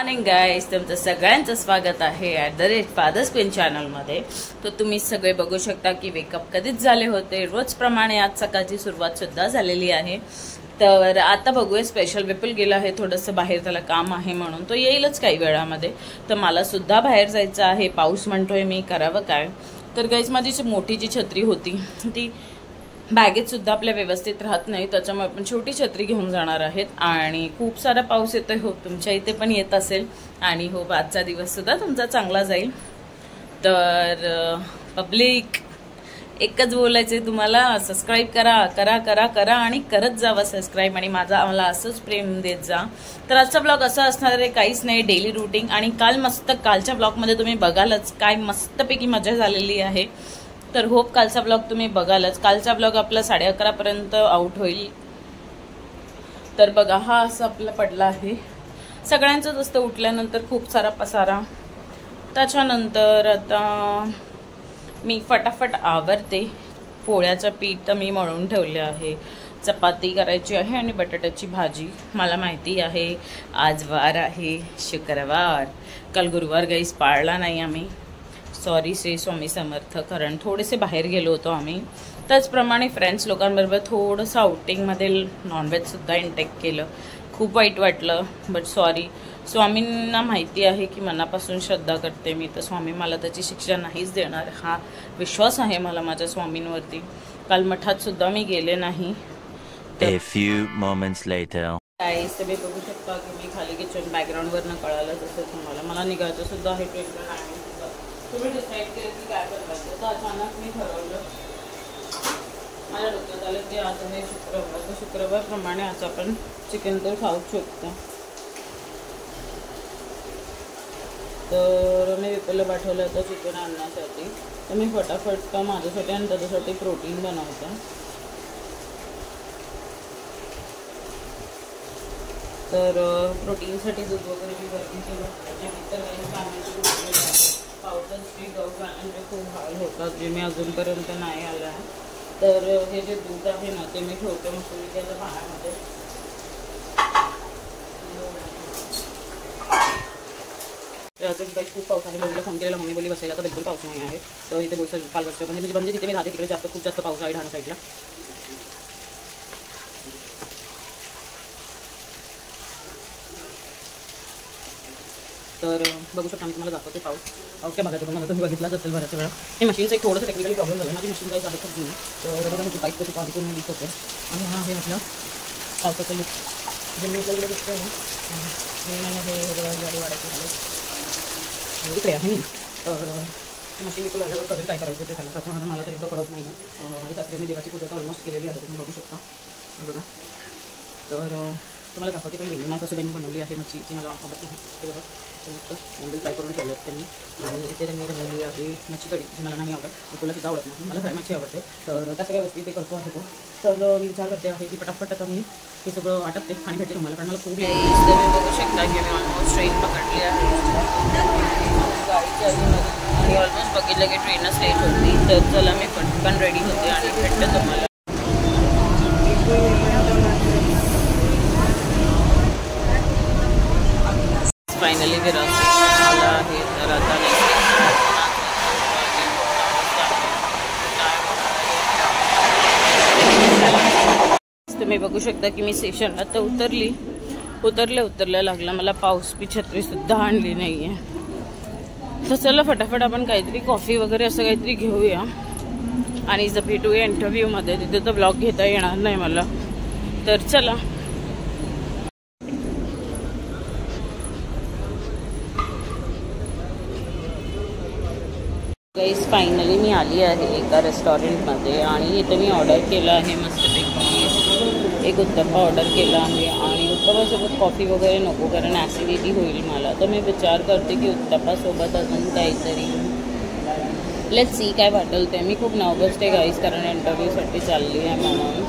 Morning guys, तुमचं सगळ्यांचं स्वागत आहे at the rate fathers queen चॅनलमध्ये. तर तुम्ही सगळे बघू शकता की वेकअप कधीच झाले होते. रोजप्रमाणे आज सकाळची सुरुवात सुद्धा झालेली आहे. तर आता बघूया, स्पेशल विपुल गेला आहे थोडंसं बाहेर, त्याला काम आहे म्हणून तो येईलच काही वेळामध्ये. तर मला सुद्धा बाहेर जायचं आहे. पाऊस म्हणतोय, मी करावं काय. तर गाईज माझी मोठी जी छत्री होती ती बॅगेत सुद्धा आपल्या व्यवस्थित राहत नाही, त्याच्यामुळे आपण छोटी छत्री घेऊन जाणार आहेत. आणि खूप सारा पाऊस येतोय. हो, तुमच्या इथे पण येत असेल. आणि हो, आजचा दिवस सुद्धा तुमचा चांगला जाईल. तर पब्लिक, एकच बोलायचंय तुम्हाला, सबस्क्राईब करा करा करा करा आणि करत जावा सबस्क्राईब. आणि मला असंच प्रेम देत जा. तर आजचा ब्लॉग असा असणार आहे, काहीच नाही, डेली रुटीन. आणि कालच्या ब्लॉगमध्ये तुम्ही बघालच काय मस्तपैकी मजा झालेली आहे. तर होप कालचा ब्लॉग तुम्ही बघालच. कालचा ब्लॉग आपला 11:30 पर्यंत आउट होईल. तर बघा, हा असं आपला पडला आहे. सगळ्यांचंच असतं उठल्यानंतर खूप सारा पसारा. त्याच्यानंतर आता मी फटाफट आवरते. पोळ्याचं पीठ तर मी मळून ठेवले आहे. चपाती करायची आहे आणि बटाट्याची भाजी. मला माहिती आहे आज वार आहे, शुक्रवार. काल गुरुवार गाईस पाळला नाही आम्ही. सॉरी श्री स्वामी समर्थ, कारण थोडेसे बाहेर गेलो होतो आम्ही. त्याचप्रमाणे फ्रेंड्स लोकांबरोबर थोडंसं आउटिंगमध्ये नॉनव्हेजसुद्धा इंटेक केलं. खूप वाईट वाटलं, बट सॉरी. स्वामींना माहिती आहे की मनापासून श्रद्धा करते मी, तर स्वामी मला त्याची शिक्षा नाहीच देणार, हा विश्वास आहे मला माझ्या स्वामींवरती. काल मठात सुद्धा मी गेले नाही. A few moments later. गाईस, तुम्ही बघू शकता की मी खाली किचन बॅकग्राऊंडवरनं कळालं तसं तुम्हाला. मला निघायचं सुद्धा आहे ट्रेनला नाही. तुम्ही डिसाईड केलं की काय करायचं. तर अचानक मी ठरवलं, माझ्या डोक्यात आलं की आज आहे शुक्रवार, तर शुक्रवारप्रमाणे आज आपण चिकन तर खाऊच शकतो. तर मी विपुलला पाठवलं होतं चिकन आणण्यासाठी. तर मी फटाफट माझ्यासाठी आणि त्याच्यासाठी प्रोटीन बनवते. तर प्रोटीनसाठी दूध वगैरे मी गरम केलं. त्याच्यानंतर पावडर स्ट्रीट गाऊन आणण्याचे खूप हाल होतात, जे मी अजूनपर्यंत नाही आलं आहे. तर हे जे दूध आहे ना, ते मी ठेवते मस्तपैकी पाण्यामध्ये. अजून काही खूप पाऊस आहे. मम्मीला फोन केलेला, मम्मी बोली बसायला तर बिलकुल पाऊस नाही आहे. तर इथे बोलतो काल वर्ष म्हणजे तिथे मी राहते तिकडे खूप जास्त पाऊस आहे ढाणा साईडला. तर बघू शकता मी तुम्हाला दाखवते पाऊस. ओके, बघा तुम्हाला तुम्ही बघितलाच असेल बऱ्याच वेळा. हे मशीनचं एक थोडंसं टेक्निकली प्रॉब्लेम झालं. माझी मशीन काही आहे खूप जुनी. तर बघा मी पाईप कशी पाणी करून लीक होते. आणि हा आहे आपला पावसाचं लूक, जे मी इकडे दिसतोय ना, हे गाडी वाढायची झालं इकडे आहे. तर मशीन इकडे आल्यावर कधी काय करायचं ते झालं. त्याच्यामुळे मला तरी एवढं कळत नाही. आणि त्यासाठी मी देवाची पूजा ऑलमोस्ट केलेली आहे, तुम्ही बघू शकता. बघा, तर तुम्हाला दाखवते पण वेगळी कसं त्यांनी बनवली आहे मच्छी, ती मला आवडत नाही. ते बघा, नूडल फ्राय करून ठेवले आहेत त्यांनी. आणि इथे त्यांनी बनवली आहे मच्छी कढी, जी मला नाही आवडत, तुला सुद्धा आवडत नाही. मला फ्राय मच्छी आवडते. तर त्या सगळ्या गोष्टी ते करतो आहे तो. तर मी विचार करते आहे की पटापट आता मी हे सगळं वाटपते आणि भेटते तुम्हाला, कारण मला खूप तुम्ही बघू शकता की मी ऑलमोस्ट ट्रेन पकडली आहे गाडीच्या आधीमध्ये. आणि ऑलमोस्ट बघितलं की ट्रेनच लेट होती. तर चला मी पटकन रेडी होते आणि भेटते तुम्हाला. फायनली विरार आला आहे. तर आता तुम्ही बघू शकता की मी स्टेशनला तर उतरल्या लागला. मला पाऊस बी छत्री सुद्धा आणली नाहीये. तर चला फटाफट आपण काहीतरी कॉफी वगैरे असं काहीतरी घेऊया आणि जर भेटूया इंटरव्ह्यूमध्ये. तिथे तर ब्लॉग घेता येणार नाही मला. तर चला. गाईस, फायनली मी आली आहे एका रेस्टॉरंटमध्ये. आणि इथे मी ऑर्डर केलं आहे मस्तपैकी एक उत्तप्पा ऑर्डर केला आहे. आणि उत्तप्पासोबत कॉफी वगैरे नको, कारण ॲसिडिटी होईल मला. तर मी विचार करते की उत्तप्पासोबत अजून काहीतरी लेट्स सी काय वाटेल ते. मी खूप नर्वस आहे गाईस, कारण इंटरव्ह्यूसाठी चालली आहे म्हणून.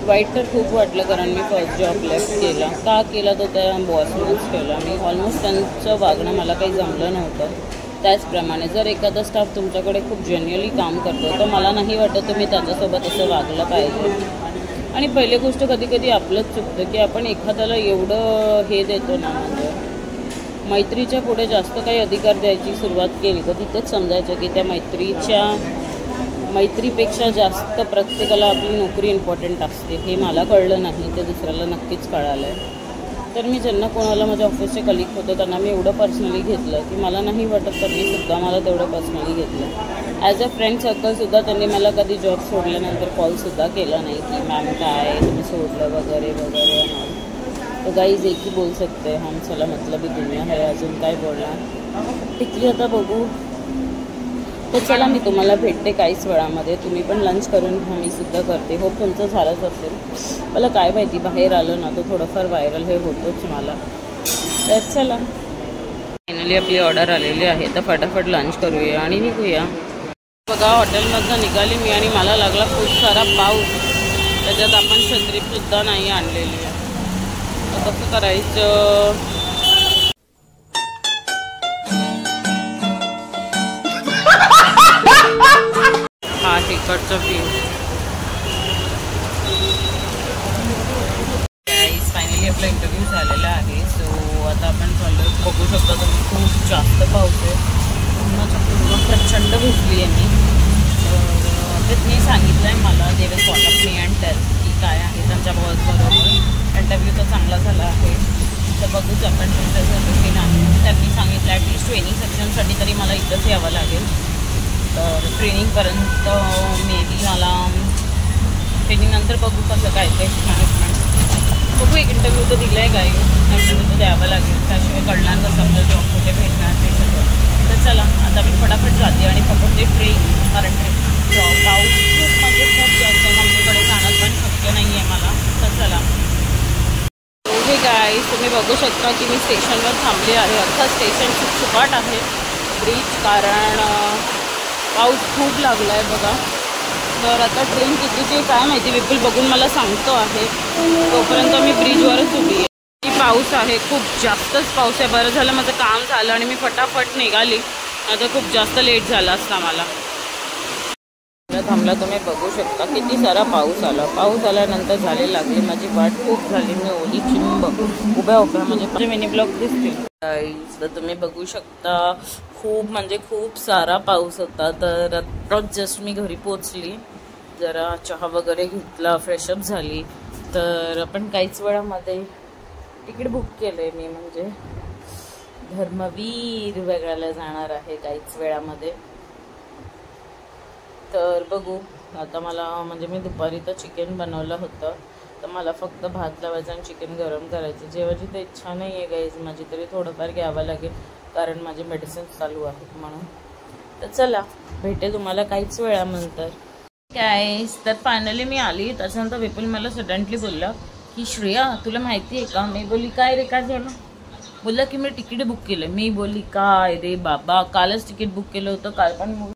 वाईट तर खूप वाटलं, कारण मी फर्स्ट जॉब लेफ्ट केला. का केला तो त्या बॉसनेच केला. मी ऑलमोस्ट त्यांचं वागणं मला काही जमलं नव्हतं. त्याचप्रमाणे जर एखादा स्टाफ तुमच्याकडे खूप जेन्युअली काम करतो, तर मला नाही वाटत तुम्ही त्याच्यासोबत असं वागलं पाहिजे. आणि पहिली गोष्ट कधी कधी आपलंच चुकतं की आपण एखाद्याला एवढं हे देतो ना, म्हणजे मैत्रीच्या पुढे जास्त काही अधिकार द्यायची सुरुवात केली तर तिथेच समजायचं की त्या मैत्रीपेक्षा जास्त प्रत्येकाला आपली नोकरी इम्पॉर्टंट असते. हे मला कळलं नाही, ते दुसऱ्याला नक्कीच कळालं आहे. तर मी ज्यांना कोणाला माझ्या ऑफिसचे कलिग होते त्यांना मी एवढं पर्सनली घेतलं की मला नाही वाटत त्यांनीसुद्धा मला तेवढं पर्सनली घेतलं. ॲज अ फ्रेंड सर्कलसुद्धा त्यांनी मला कधी जॉब सोडल्यानंतर कॉलसुद्धा केला नाही की मॅम काय तुम्ही सोडलं वगैरे वगैरे. तो गाईज एक ही बोल सकते हम चला मतलब ही दुनिया है, अजून काय बोलणार. टिकली आता बघू. तर चला मी तुम्हाला भेटते काहीच वेळामध्ये. तुम्ही पण लंच करून घ्या, मी सुद्धा करते. होप तुमचं झालंच असेल. मला काय माहिती बाहेर आलं ना तो थोडंफार व्हायरल हे होतोच मला. तर चला फायनली आपली ऑर्डर आलेली आहे तर फटाफट लंच करूया आणि निघूया. बघा हॉटेलमधनं निघाली मी आणि मला लागला खूप सारा पाऊस. त्याच्यात आपण छत्रीसुद्धा नाही आणलेली आहे. तर कसं करायचं. हा तिकडचा व्ह्यू. फायनली आपला इंटरव्ह्यू झालेला आहे. सो आता आपण चाललो. बघू शकता तुम्ही खूप जास्त पाऊस आहे. पूर्ण प्रचंड भिजली आहे मी. तर त्यांनी सांगितलं आहे मला they will call up me and tell की काय आहे त्यांच्या बरोबर. इंटरव्ह्यू तर चांगला झाला आहे. तर बघूच आपण तुमचं की नाही. त्यांनी सांगितलं ॲटलिस्ट ट्रेनिंग सेक्शनसाठी तरी मला इथंच यावं लागेल. तर ट्रेनिंगपर्यंत मे बी मला ट्रेनिंगनंतर बघू कसं काय ते मॅनेजमेंट बघू. एक इंटरव्ह्यू तर दिला आहे काय इंटरव्ह्यू तर द्यावं लागेल. त्याशिवाय कळणार कसं आपलं जॉब कुठे भेटणार ते सगळं. तर चला आता मी फटाफट जाते आणि पकडते ट्रेन. कारण पाऊस खूप म्हणजे खूप जास्त आहे. मम्मीकडे जाणं पण शक्य नाही आहे मला. तर चला हे काय तुम्ही बघू शकता की मी स्टेशनवर थांबले आहे. अख्खा स्टेशन सुपाट आहे ब्रिज. कारण पाऊस खूप लागला आहे बघा. तर आता ट्रेन कितीची काय माहिती विपुल बघून मला सांगतो आहे. तोपर्यंत मी ब्रिजवरच उभी आहे. पाऊस आहे खूप जास्तच पाऊस आहे. बरं झालं माझं काम झालं आणि मी फटाफट निघाली. आता खूप जास्त लेट झाला असता मला. थांबला तुम्ही बघू शकता किती सारा पाऊस आला. पाऊस आल्यानंतर झाले लागली माझी वाट खूप झाली. मी ओली चिंब उभ्या म्हणजे मिनी ब्लॉक दिसतील. तर तुम्ही बघू शकता खूप म्हणजे खूप सारा पाऊस होता. तर आत्ताच जस्ट मी घरी पोचली. जरा चहा वगैरे घेतला, फ्रेशअप झाली. तर आपण काहीच वेळामध्ये तिकीट बुक केलं आहे मी. म्हणजे धर्मवीर बघायला जाणार आहे काहीच वेळामध्ये. तर बघू आता मला म्हणजे मी दुपारी तर चिकन बनवलं होतं. तर मला फक्त भात लावायचं आणि चिकन गरम करायचं. जेवायची तर इच्छा नाही आहे गाईज माझी. तरी थोडंफार घ्यावं लागेल कारण माझे मेडिसिन्स चालू आहेत म्हणून. तर चला भेटे तुम्हाला काहीच वेळानंतर. गाईज तर फायनली मी आली. त्याच्यानंतर विपुल मला सडनली बोलला की श्रेया तुला माहिती आहे का. मी बोलली काय रे काय झालं. बोलला की मी तिकीट बुक केलं. मी बोलली काय रे बाबा कालच तिकीट बुक केलं होतं. काल पण मूवी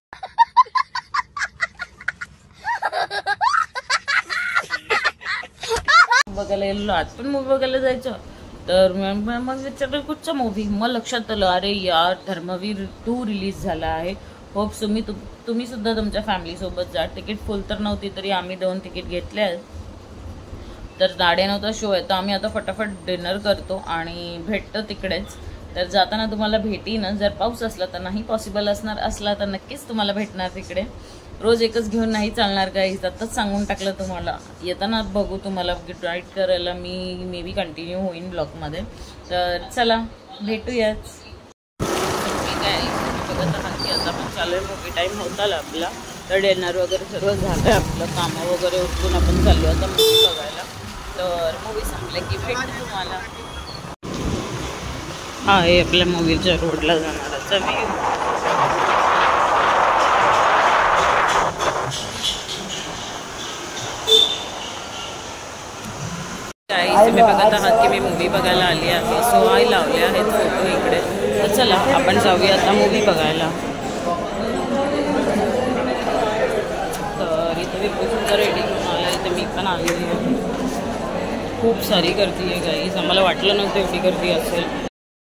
बघायला गेलो. आज पण मूवी बघायला जायचं. तर मग विचारलं कुठचा मूवी. मग लक्षात आलं अरे यार धर्मवीर 2 रिलीज झाला आहे. होप्स तुम्ही सुद्धा तुमच्या फॅमिलीसोबत जा. तिकीट फुल तर नव्हती तरी आम्ही 2 तिकीट घेतले आहेत. तर 9:30चा शो आहे. तर आम्ही आता फटाफट डिनर करतो आणि भेटतो तिकडेच. तर जाताना तुम्हाला भेटीन. जर पाऊस असला तर नाही पॉसिबल असला तर नक्कीच तुम्हाला भेटणार तिकडे. रोज एकच घेऊन नाही चालणार गाईज. आत्ताच सांगून टाकलं तुम्हाला. येताना बघू तुम्हाला राईड करायला मी मे बी कंटिन्यू होईन ब्लॉगमध्ये. तर चला भेटूयाच. काय बघत आहात की आता पण चालू आहे मूवी टाईम होत आला आपला. तर डिनर वगैरे सर्व झालं आहे आपलं. कामं वगैरे उठून आपण चाललो आता मूवी बघायला. तर मूवी संपलं की भेटू तुम्हाला. हा आहे आपल्या मूवीच्या रोडला जाणाराचा व्ह्यू. तुम्ही बघत आहात की मी मूवी बघायला आली आहे. सो आई लावले आहेत फोटो इकडे. तर चला आपण जाऊया आता मूवी बघायला. तर इथे मी सुद्धा रेडी होऊन आला. इथे मी पण आलेली आहे. खूप सारी गर्दी आहे गाईज. आम्हाला वाटलं नव्हतं एवढी गर्दी असेल.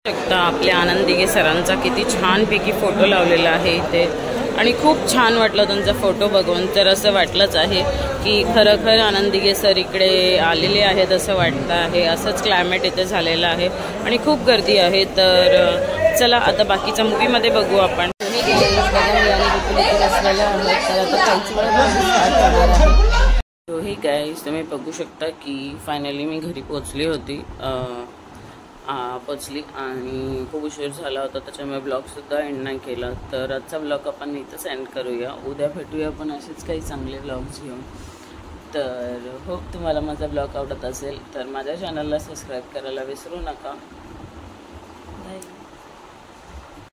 शकता आपल्या आनंद दिघे सरांचा किती छानपैकी फोटो लावलेला आहे इथे. आणि खूप छान वाटलं त्यांचा फोटो बघून. तर असं वाटलंच आहे की खरं आनंद दिघे सर इकडे आलेले आहेत असं वाटतं आहे. असंच क्लायमेट इथे झालेलं आहे आणि खूप गर्दी आहे. तर चला आता बाकीच्या मूवीमध्ये बघू आपण. तो ही गाईज तुम्ही बघू शकता की फायनली मी घरी पोचली होती. पोचली आणि खूप उशीर झाला होता त्याच्यामुळे ब्लॉगसुद्धा एंड नाही केला. तर आजचा ब्लॉग आपण इथंच एंड करूया. उद्या भेटूया पण असेच काही चांगले ब्लॉग्स घेऊन. तर होप तुम्हाला माझा ब्लॉग आवडत असेल तर माझ्या चॅनलला सबस्क्राईब करायला विसरू नका.